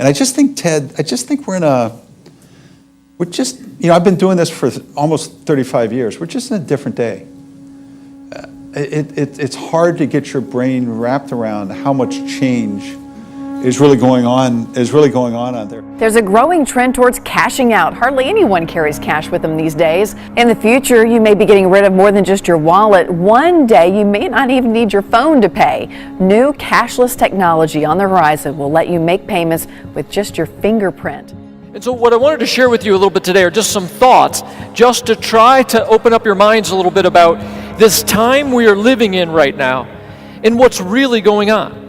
And I just think, Ted, we're just, I've been doing this for almost 35 years. We're just in a different day. It's hard to get your brain wrapped around how much change is really going on out there. There's a growing trend towards cashing out. Hardly anyone carries cash with them these days. In the future, you may be getting rid of more than just your wallet. One day, you may not even need your phone to pay. New cashless technology on the horizon will let you make payments with just your fingerprint. And so what I wanted to share with you a little bit today are just some thoughts, just to try to open up your minds a little bit about this time we are living in right now and what's really going on.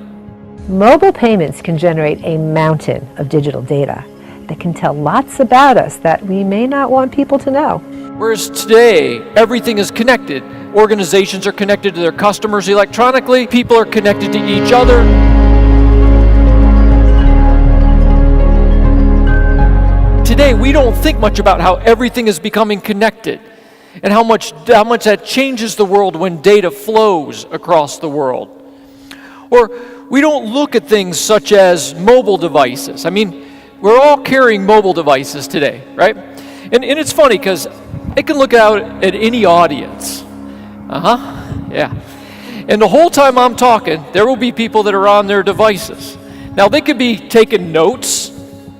Mobile payments can generate a mountain of digital data that can tell lots about us that we may not want people to know. Whereas today, everything is connected. Organizations are connected to their customers electronically. People are connected to each other. Today, we don't think much about how everything is becoming connected and how much that changes the world when data flows across the world. Or we don't look at things such as mobile devices. I mean, we're all carrying mobile devices today, right? And it's funny because it can look out at any audience. Yeah. And the whole time I'm talking, there will be people that are on their devices. Now, they could be taking notes,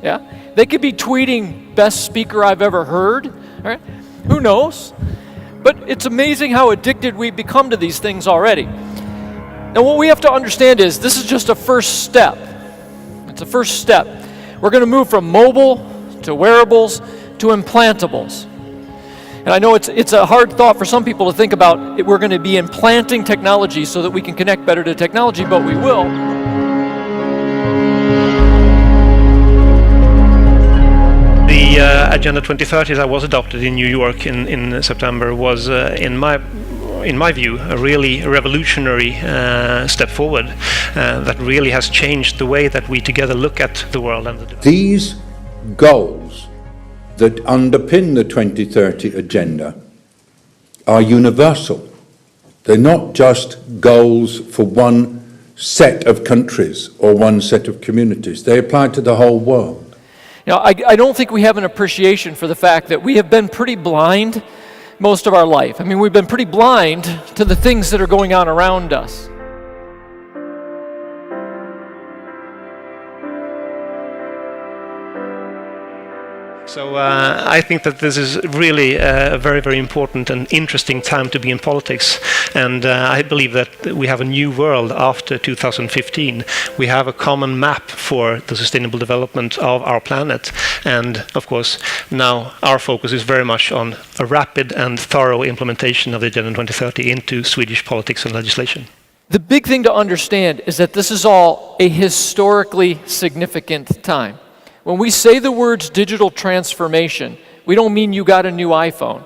yeah? They could be tweeting, best speaker I've ever heard, right? Who knows? But it's amazing how addicted we've become to these things already. Now, what we have to understand is this is just a first step. It's a first step. We're going to move from mobile to wearables to implantables. And I know it's a hard thought for some people to think about. We're going to be implanting technology so that we can connect better to technology, but we will. The Agenda 2030 that was adopted in New York in September was, in my view, a really revolutionary step forward that really has changed the way that we together look at the world. And these goals that underpin the 2030 Agenda are universal. They're not just goals for one set of countries or one set of communities. They apply to the whole world. I don't think we have an appreciation for the fact that we have been pretty blind most of our life. I mean, we've been pretty blind to the things that are going on around us. So I think that this is really a very, very important and interesting time to be in politics. And I believe that we have a new world after 2015. We have a common map for the sustainable development of our planet. And of course, now our focus is very much on a rapid and thorough implementation of the Agenda 2030 into Swedish politics and legislation. The big thing to understand is that this is all a historically significant time. When we say the words digital transformation, we don't mean you got a new iPhone.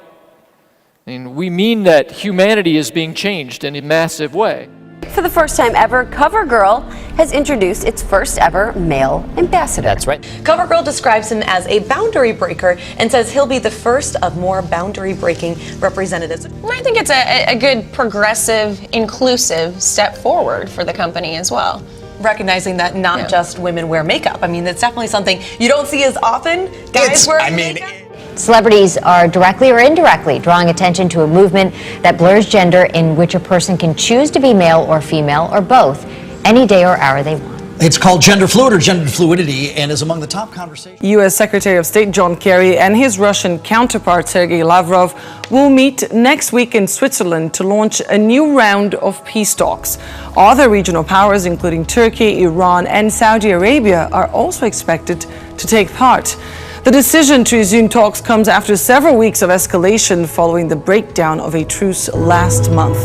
I mean, we mean that humanity is being changed in a massive way. For the first time ever, CoverGirl has introduced its first ever male ambassador. That's right. CoverGirl describes him as a boundary breaker and says he'll be the first of more boundary breaking representatives. I think it's a good progressive, inclusive step forward for the company as well. Recognizing that not just women wear makeup. I mean, that's definitely something you don't see as often. Guys wearing makeup. Celebrities are directly or indirectly drawing attention to a movement that blurs gender, in which a person can choose to be male or female or both any day or hour they want. It's called gender fluid or gender fluidity and is among the top conversations. U.S. Secretary of State John Kerry and his Russian counterpart Sergei Lavrov will meet next week in Switzerland to launch a new round of peace talks. Other regional powers, including Turkey, Iran, and Saudi Arabia, are also expected to take part. The decision to resume talks comes after several weeks of escalation following the breakdown of a truce last month.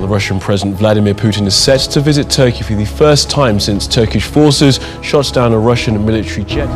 Russian President Vladimir Putin is set to visit Turkey for the first time since Turkish forces shot down a Russian military jet.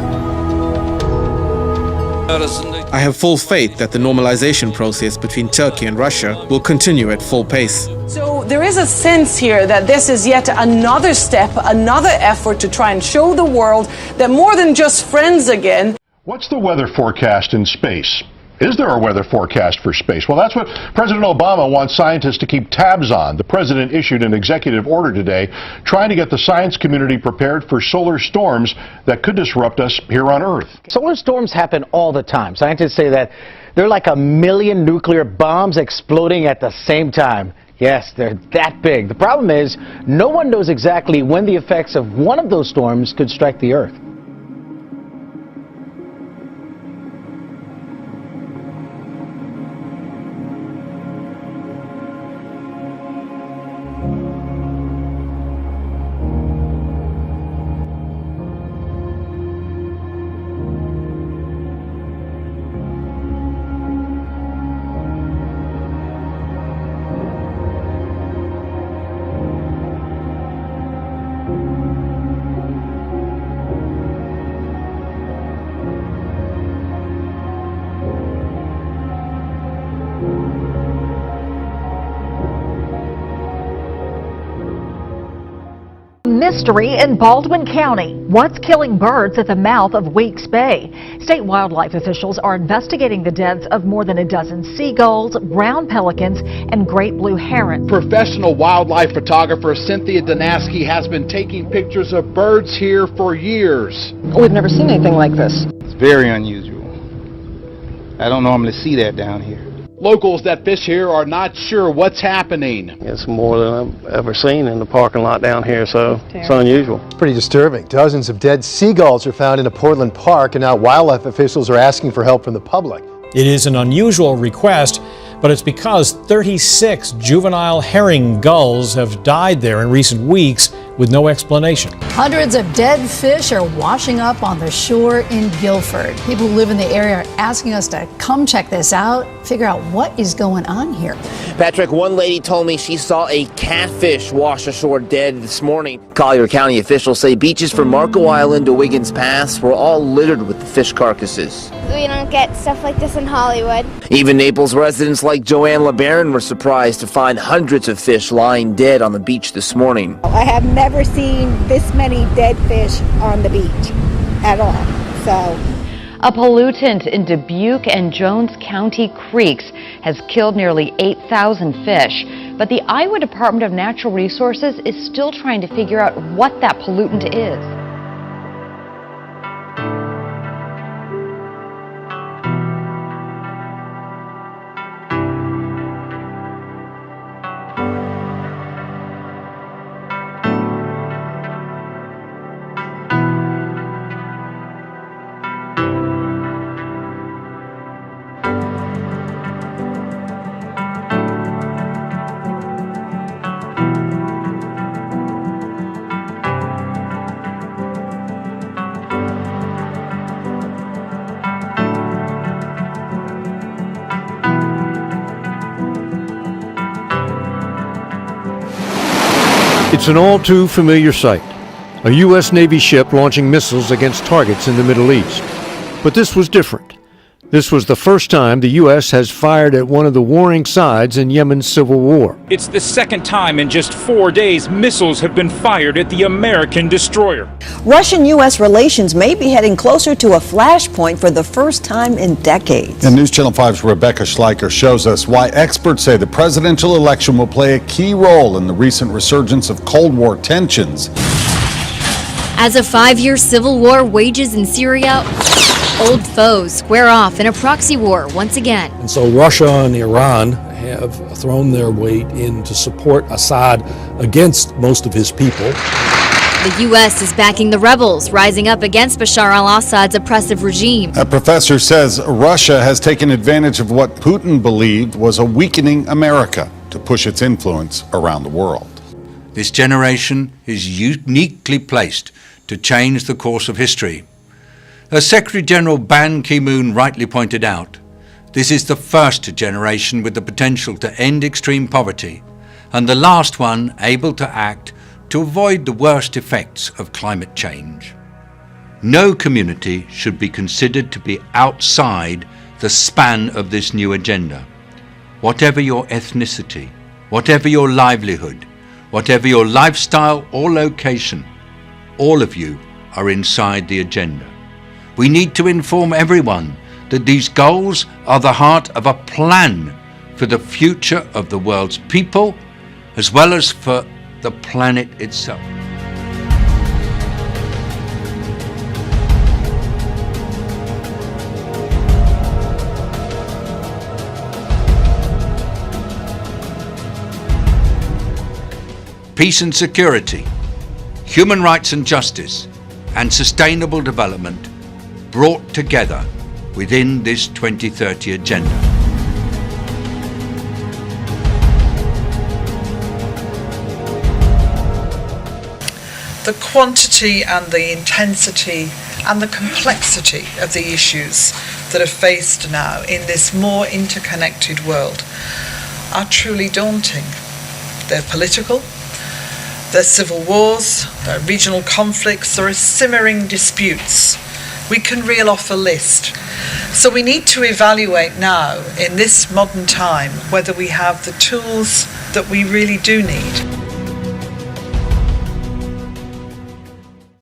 I have full faith that the normalization process between Turkey and Russia will continue at full pace. So there is a sense here that this is yet another step, another effort to try and show the world that more than just friends again. What's the weather forecast in space? Is there a weather forecast for space? Well, that's what President Obama wants scientists to keep tabs on. The president issued an executive order today trying to get the science community prepared for solar storms that could disrupt us here on Earth. Solar storms happen all the time. Scientists say that they're like 1 million nuclear bombs exploding at the same time. Yes, they're that big. The problem is, no one knows exactly when the effects of one of those storms could strike the Earth. Mystery in Baldwin County. What's killing birds at the mouth of Weeks Bay? State wildlife officials are investigating the deaths of more than a dozen seagulls, brown pelicans, and great blue herons. Professional wildlife photographer Cynthia Danaski has been taking pictures of birds here for years. We've never seen anything like this. It's very unusual. I don't normally see that down here. Locals that fish here are not sure what's happening. It's more than I've ever seen in the parking lot down here, so it's unusual. It's pretty disturbing. Dozens of dead seagulls are found in a Portland park, and now wildlife officials are asking for help from the public. It is an unusual request, but it's because 36 juvenile herring gulls have died there in recent weeks with no explanation. Hundreds of dead fish are washing up on the shore in Guilford. People who live in the area are asking us to come check this out, figure out what is going on here. Patrick, one lady told me she saw a catfish wash ashore dead this morning. Collier County officials say beaches from Marco Island to Wiggins Pass were all littered with the fish carcasses. We don't get stuff like this in Hollywood. Even Naples residents like Joanne LeBaron were surprised to find hundreds of fish lying dead on the beach this morning. I have never seen this many dead fish on the beach at all. So, a pollutant in Dubuque and Jones County creeks has killed nearly 8,000 fish. But the Iowa Department of Natural Resources is still trying to figure out what that pollutant is. It's an all too familiar sight, a U.S. Navy ship launching missiles against targets in the Middle East. But this was different. This was the first time the U.S. has fired at one of the warring sides in Yemen's civil war. It's the second time in just 4 days missiles have been fired at the American destroyer. Russian-U.S. relations may be heading closer to a flashpoint for the first time in decades. And News Channel 5's Rebecca Schleicher shows us why experts say the presidential election will play a key role in the recent resurgence of Cold War tensions. As a 5-year civil war wages in Syria, old foes square off in a proxy war once again. And so Russia and Iran have thrown their weight in to support Assad against most of his people. The U.S. is backing the rebels, rising up against Bashar al-Assad's oppressive regime. A professor says Russia has taken advantage of what Putin believed was a weakening America to push its influence around the world. This generation is uniquely placed to change the course of history. As Secretary General Ban Ki-moon rightly pointed out, this is the first generation with the potential to end extreme poverty, and the last one able to act to avoid the worst effects of climate change. No community should be considered to be outside the span of this new agenda. Whatever your ethnicity, whatever your livelihood, whatever your lifestyle or location, all of you are inside the agenda. We need to inform everyone that these goals are the heart of a plan for the future of the world's people, as well as for the planet itself. Peace and security, human rights and justice, and sustainable development brought together within this 2030 agenda. The quantity and the intensity and the complexity of the issues that are faced now in this more interconnected world are truly daunting. They're political, there are civil wars, there are regional conflicts, there are simmering disputes. We can reel off a list. So we need to evaluate now, in this modern time, whether we have the tools that we really do need.